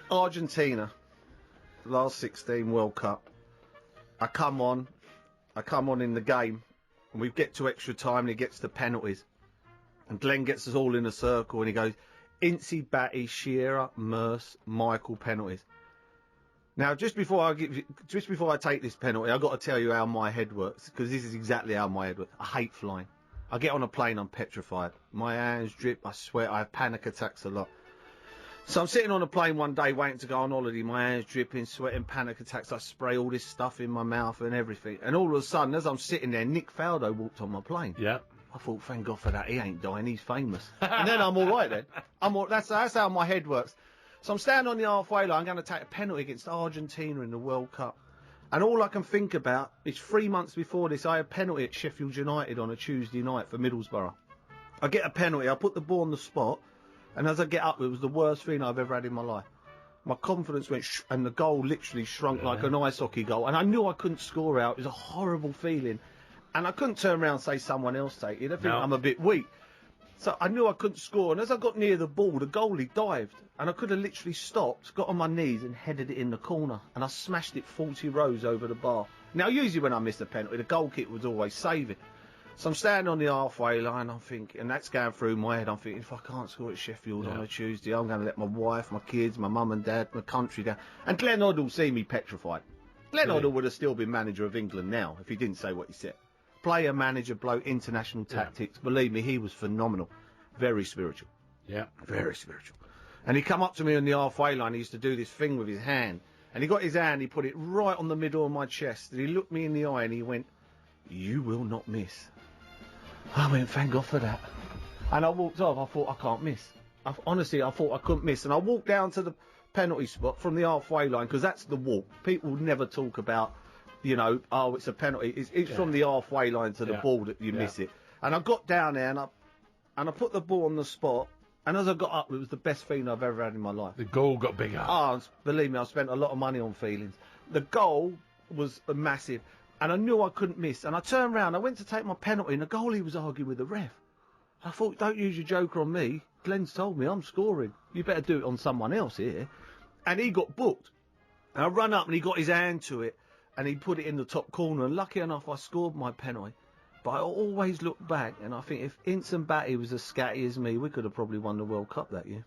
Argentina, last 16 World Cup. I come on in the game, and we get to extra time, and he gets the penalties. And Glenn gets us all in a circle, and he goes, Incy, Batty, Shearer, Merson, Michael, penalties. Now, just before I take this penalty, I've got to tell you how my head works, because this is exactly how my head works. I hate flying. I get on a plane, I'm petrified. My hands drip, I sweat, I have panic attacks a lot. So I'm sitting on a plane one day waiting to go on holiday, my hands dripping, sweating, panic attacks, I spray all this stuff in my mouth and everything. And all of a sudden, as I'm sitting there, Nick Faldo walked on my plane. Yeah. I thought, thank God for that, he ain't dying, he's famous. And then I'm alright then. That's how my head works. So I'm standing on the halfway line, I'm going to take a penalty against Argentina in the World Cup. And all I can think about is 3 months before this, I had a penalty at Sheffield United on a Tuesday night for Middlesbrough. I get a penalty, I put the ball on the spot, and as I get up, it was the worst thing I've ever had in my life. My confidence went and the goal literally shrunk like an ice hockey goal. And I knew I couldn't score out. It was a horrible feeling. And I couldn't turn around and say someone else take it. I think I'm a bit weak. So I knew I couldn't score. And as I got near the ball, the goalie dived. And I could have literally stopped, got on my knees and headed it in the corner. And I smashed it 40 rows over the bar. Now, usually when I miss a penalty, the goal kick would always save it. So I'm standing on the halfway line, I'm thinking, and that's going through my head, I'm thinking, if I can't score at Sheffield on a Tuesday, I'm going to let my wife, my kids, my mum and dad, my country down. And Glenn Hoddle will see me petrified. Glenn Hoddle would have still been manager of England now, if he didn't say what he said. Player, manager, bloke, international tactics, believe me, he was phenomenal. Very spiritual. Yeah. Very spiritual. And he come up to me on the halfway line, he used to do this thing with his hand. And he got his hand, he put it right on the middle of my chest, and he looked me in the eye and he went, "You will not miss." I went, thank God for that. And I walked off, I thought, I can't miss. Honestly, I thought I couldn't miss. And I walked down to the penalty spot from the halfway line, because that's the walk. People never talk about, you know, oh, it's a penalty. It's from the halfway line to the ball that you miss it. And I got down there and I put the ball on the spot. And as I got up, it was the best feeling I've ever had in my life. The goal got bigger. Oh, believe me, I spent a lot of money on feelings. The goal was massive. And I knew I couldn't miss. And I turned round, I went to take my penalty, and the goalie was arguing with the ref. I thought, don't use your joker on me. Glenn's told me I'm scoring. You better do it on someone else here. And he got booked. And I run up, and he got his hand to it, and he put it in the top corner. And lucky enough, I scored my penalty. But I always look back, and I think if Ince and Batty was as scatty as me, we could have probably won the World Cup that year.